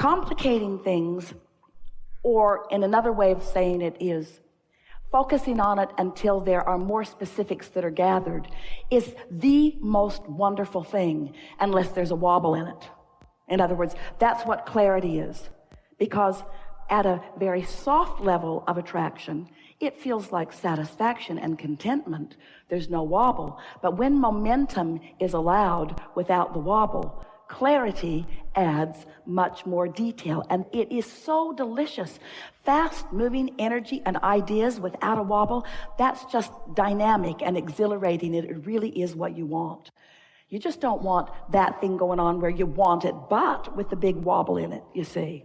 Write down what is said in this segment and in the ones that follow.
complicating things, or in another way of saying it is focusing on it until there are more specifics that are gathered, is the most wonderful thing, unless there's a wobble in it. In other words, that's what clarity is. Because at a very soft level of attraction, it feels like satisfaction and contentment. There's no wobble. But when momentum is allowed without the wobble, clarity adds much more detail. And it is so delicious. Fast-moving energy and ideas without a wobble, that's just dynamic and exhilarating. It really is what you want. You just don't want that thing going on where you want it, but with the big wobble in it, you see.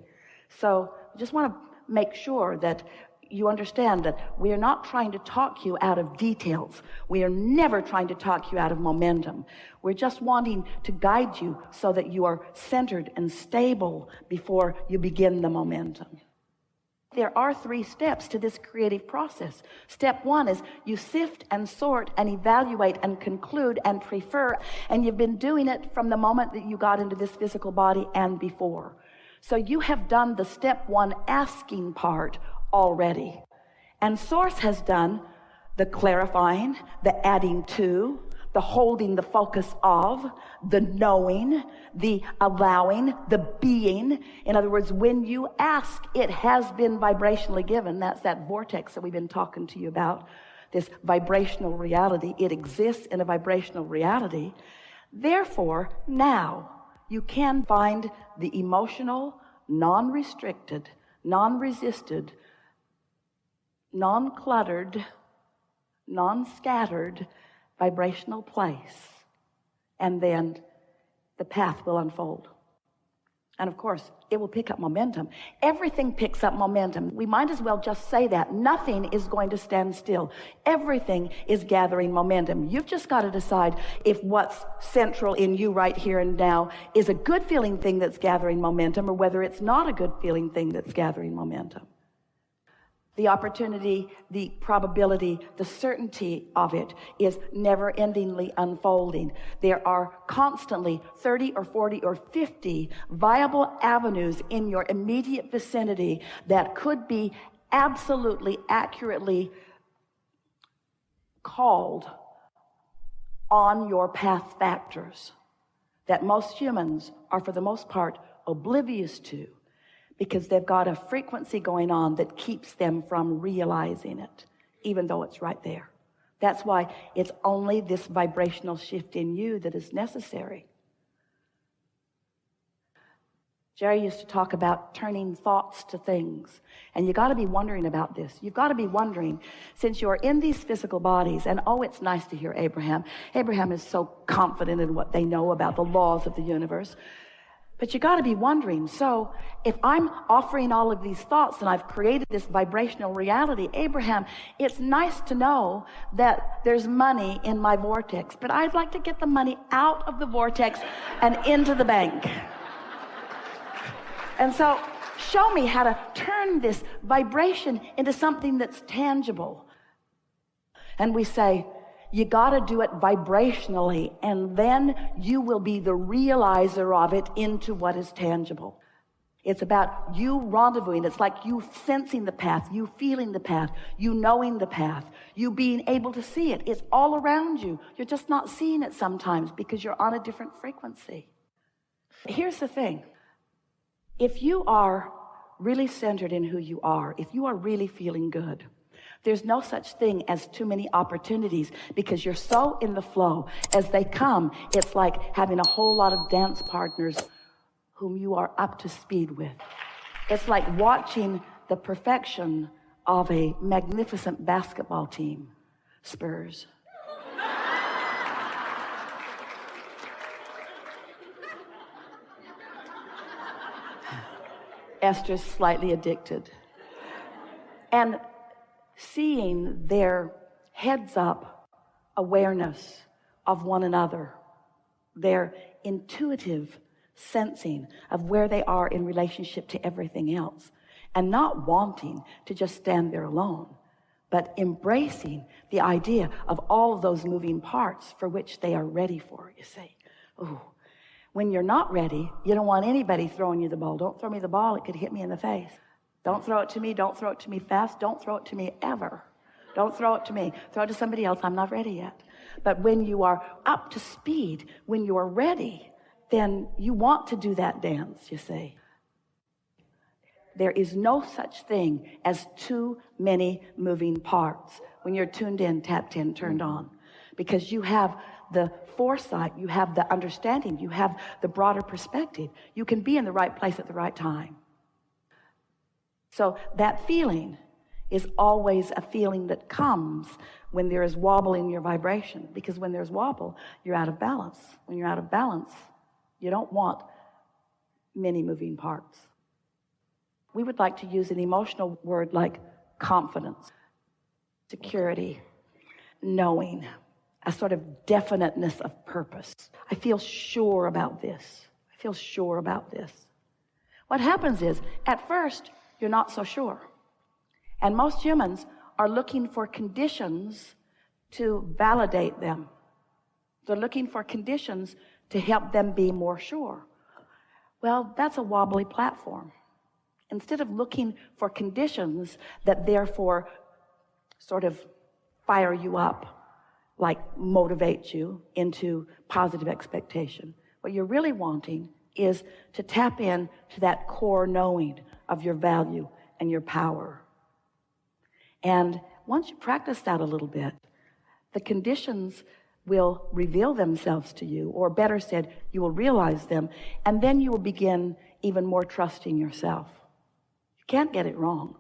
So I just want to make sure that you understand that we are not trying to talk you out of details. We are never trying to talk you out of momentum. We're just wanting to guide you so that you are centered and stable before you begin the momentum. There are 3 steps to this creative process. Step 1 is you sift and sort and evaluate and conclude and prefer, and you've been doing it from the moment that you got into this physical body and before. So you have done the step 1 asking part already. And Source has done the clarifying, the adding to, the holding the focus of, the knowing, the allowing, the being. In other words, when you ask, it has been vibrationally given. That's that vortex that we've been talking to you about, this vibrational reality. It exists in a vibrational reality. Therefore, now you can find the emotional, non-restricted, non-resisted, non-cluttered, non-scattered vibrational place, and then the path will unfold. And of course, it will pick up momentum. Everything picks up momentum. We might as well just say that. Nothing is going to stand still. Everything is gathering momentum. You've just got to decide if what's central in you right here and now is a good feeling thing that's gathering momentum, or whether it's not a good feeling thing that's gathering momentum. The opportunity, the probability, the certainty of it is never-endingly unfolding. There are constantly 30 or 40 or 50 viable avenues in your immediate vicinity that could be absolutely accurately called on your path factors that most humans are, for the most part, oblivious to, because they've got a frequency going on that keeps them from realizing it, even though it's right there. That's why it's only this vibrational shift in you that is necessary. Jerry used to talk about turning thoughts to things. And you got to be wondering about this. You've got to be wondering, since you're in these physical bodies, and oh, it's nice to hear Abraham. Abraham is so confident in what they know about the laws of the universe. But you got to be wondering, so if I'm offering all of these thoughts and I've created this vibrational reality, Abraham, it's nice to know that there's money in my vortex, but I'd like to get the money out of the vortex and into the bank. And so show me how to turn this vibration into something that's tangible. And we say, you got to do it vibrationally, and then you will be the realizer of it into what is tangible. It's about you rendezvousing. It's like you sensing the path, you feeling the path, you knowing the path, you being able to see it. It's all around you. You're just not seeing it sometimes because you're on a different frequency. Here's the thing. If you are really centered in who you are, if you are really feeling good, there's no such thing as too many opportunities, because you're so in the flow. As they come, it's like having a whole lot of dance partners whom you are up to speed with. It's like watching the perfection of a magnificent basketball team. Spurs. Esther's slightly addicted. And seeing their heads-up awareness of one another, their intuitive sensing of where they are in relationship to everything else, and not wanting to just stand there alone, but embracing the idea of all of those moving parts for which they are ready for, you see. Ooh. When you're not ready, you don't want anybody throwing you the ball. Don't throw me the ball. It could hit me in the face. Don't throw it to me. Don't throw it to me fast. Don't throw it to me ever. Don't throw it to me. Throw it to somebody else. I'm not ready yet. But when you are up to speed, when you are ready, then you want to do that dance, you see. There is no such thing as too many moving parts when you're tuned in, tapped in, turned on. Because you have the foresight, you have the understanding, you have the broader perspective. You can be in the right place at the right time. So that feeling is always a feeling that comes when there is wobble in your vibration. Because when there's wobble, you're out of balance. When you're out of balance, you don't want many moving parts. We would like to use an emotional word like confidence, security, knowing, a sort of definiteness of purpose. I feel sure about this. I feel sure about this. What happens is, at first, you're not so sure. And most humans are looking for conditions to validate them. They're looking for conditions to help them be more sure. Well, that's a wobbly platform. Instead of looking for conditions that therefore sort of fire you up, like motivate you into positive expectation, what you're really wanting is to tap in to that core knowing of your value and your power. And once you practice that a little bit, the conditions will reveal themselves to you, or better said, you will realize them, and then you will begin even more trusting yourself. You can't get it wrong,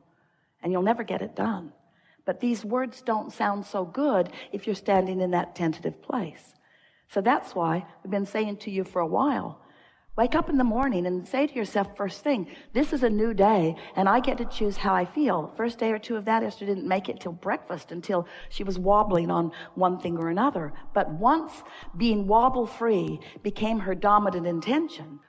and you'll never get it done. But these words don't sound so good if you're standing in that tentative place. So that's why we've been saying to you for a while, wake up in the morning and say to yourself first thing, this is a new day, and I get to choose how I feel. First day or two of that, Esther didn't make it till breakfast, until she was wobbling on one thing or another. But once being wobble-free became her dominant intention,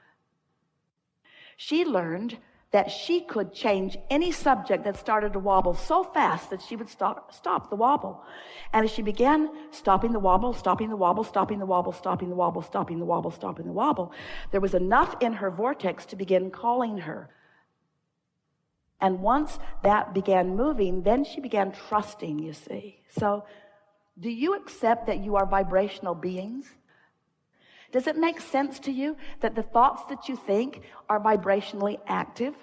she learned that she could change any subject that started to wobble so fast that she would stop the wobble. And as she began stopping the wobble, stopping the wobble, stopping the wobble, stopping the wobble, stopping the wobble, stopping the wobble, there was enough in her vortex to begin calling her. And once that began moving, then she began trusting, you see. So, do you accept that you are vibrational beings? Does it make sense to you that the thoughts that you think are vibrationally active?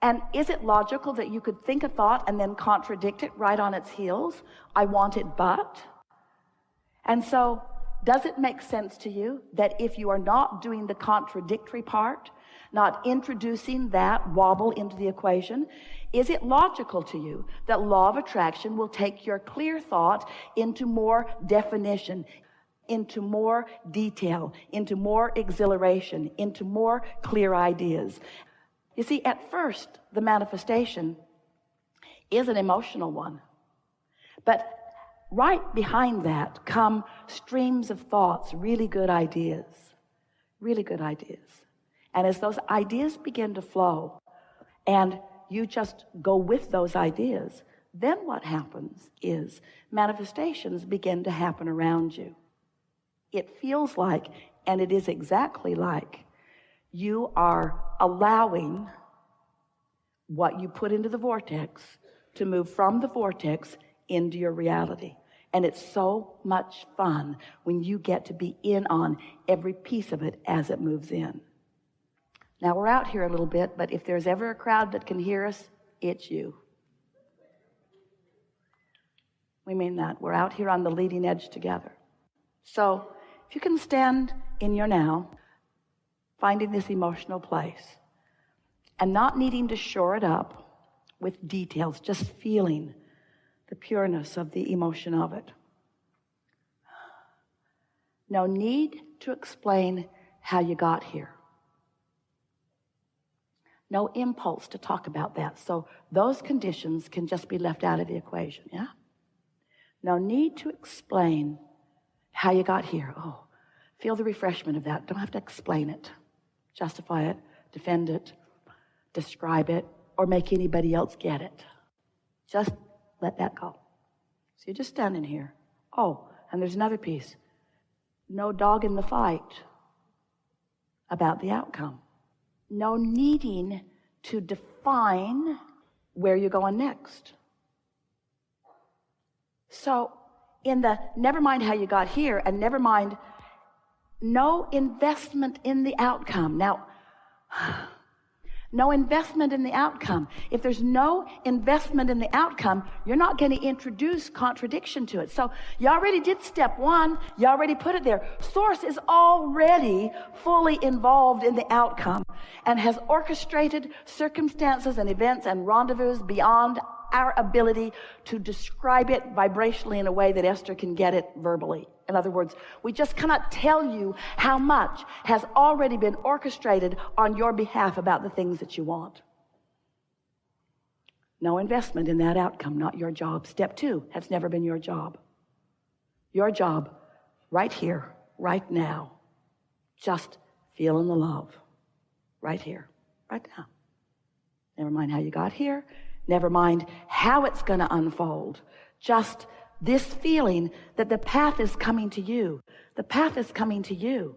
And is it logical that you could think a thought and then contradict it right on its heels? I want it but. And so, does it make sense to you that if you are not doing the contradictory part, not introducing that wobble into the equation, is it logical to you that law of attraction will take your clear thought into more definition, into more detail, into more exhilaration, into more clear ideas? You see, at first, the manifestation is an emotional one. But right behind that come streams of thoughts, really good ideas. Really good ideas. And as those ideas begin to flow, and you just go with those ideas, then what happens is manifestations begin to happen around you. It feels like, and it is exactly like, you are allowing what you put into the vortex to move from the vortex into your reality. And it's so much fun when you get to be in on every piece of it as it moves in. Now, we're out here a little bit, but if there's ever a crowd that can hear us, it's you. We mean that. We're out here on the leading edge together. So, if you can stand in your now, finding this emotional place, and not needing to shore it up with details, just feeling the pureness of the emotion of it. No need to explain how you got here. No impulse to talk about that. So those conditions can just be left out of the equation, yeah? No need to explain how you got here. Oh, feel the refreshment of that. Don't have to explain it, justify it, defend it, describe it, or make anybody else get it. Just let that go. So you're just standing here. Oh, and there's another piece. No dog in the fight. about the outcome. No needing to define where you're going next. So in the never mind how you got here and never mind, no investment in the outcome. Now, no investment in the outcome. If there's no investment in the outcome, you're not going to introduce contradiction to it. So you already did step one. You already put it there. Source is already fully involved in the outcome and has orchestrated circumstances and events and rendezvous beyond our ability to describe it vibrationally in a way that Esther can get it verbally. In other words, we just cannot tell you how much has already been orchestrated on your behalf about the things that you want. No investment in that outcome, not your job. Step two has never been your job. Your job, right here, right now, just feeling the love. Right here, right now. Never mind how you got here. Never mind how it's going to unfold. Just this feeling that the path is coming to you. The path is coming to you.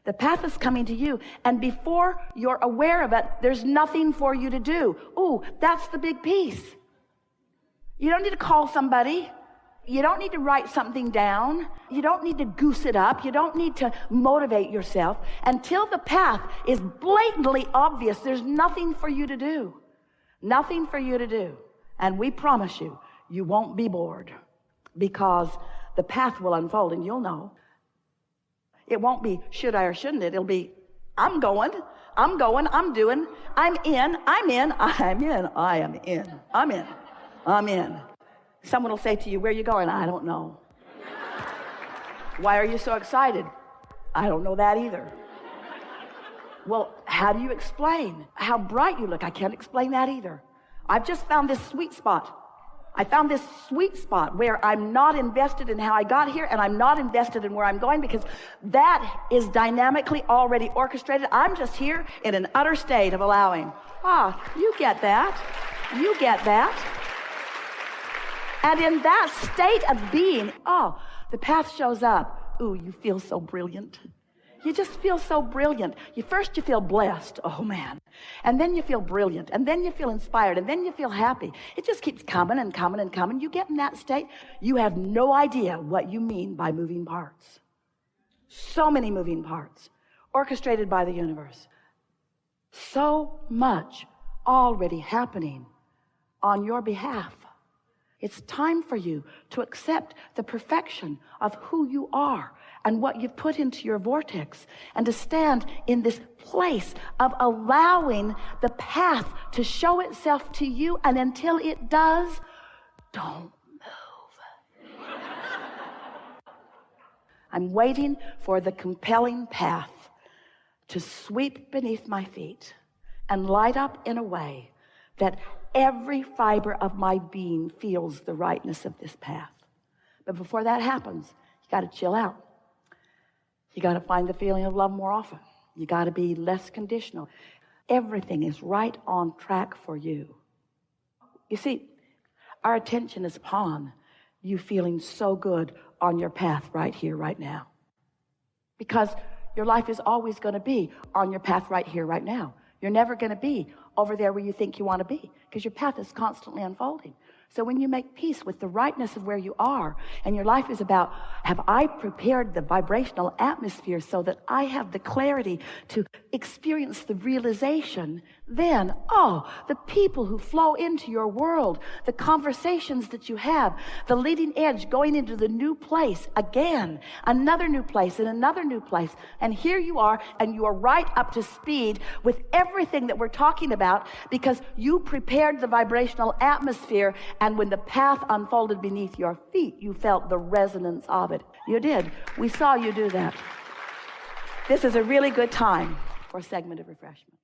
The path is coming to you. And before you're aware of it, there's nothing for you to do. Ooh, that's the big piece. You don't need to call somebody. You don't need to write something down. You don't need to goose it up. You don't need to motivate yourself. Until the path is blatantly obvious, there's nothing for you to do. Nothing for you to do. And we promise you, you won't be bored because the path will unfold and you'll know. It won't be should I or shouldn't it. It'll be I'm going, I'm doing, I'm in, I'm in, I'm in, I am in, I'm in, I'm in. Someone will say to you, where are you going? I don't know. Why are you so excited? I don't know that either. Well, how do you explain how bright you look? I can't explain that either. I've just found this sweet spot. I found this sweet spot where I'm not invested in how I got here and I'm not invested in where I'm going because that is dynamically already orchestrated. I'm just here in an utter state of allowing. You get that. You get that. And in that state of being, the path shows up. Ooh, you feel so brilliant. You just feel so brilliant. First you feel blessed. Oh, man. And then you feel brilliant. And then you feel inspired. And then you feel happy. It just keeps coming and coming and coming. You get in that state. You have no idea what you mean by moving parts. So many moving parts orchestrated by the universe. So much already happening on your behalf. It's time for you to accept the perfection of who you are and what you've put into your vortex and to stand in this place of allowing the path to show itself to you. And until it does, don't move. I'm waiting for the compelling path to sweep beneath my feet and light up in a way that every fiber of my being feels the rightness of this path. But before that happens, you got to chill out. You got to find the feeling of love more often. You got to be less conditional. Everything is right on track for you. You see, our attention is upon you feeling so good on your path right here, right now. Because your life is always going to be on your path right here, right now. You're never going to be over there where you think you want to be because your path is constantly unfolding. So when you make peace with the rightness of where you are and your life is about, have I prepared the vibrational atmosphere so that I have the clarity to experience the realization, then, the people who flow into your world, the conversations that you have, the leading edge going into the new place again, another new place and another new place. And here you are, and you are right up to speed with everything that we're talking about because you prepared the vibrational atmosphere. And when the path unfolded beneath your feet, you felt the resonance of it. You did. We saw you do that. This is a really good time for a segment of refreshment.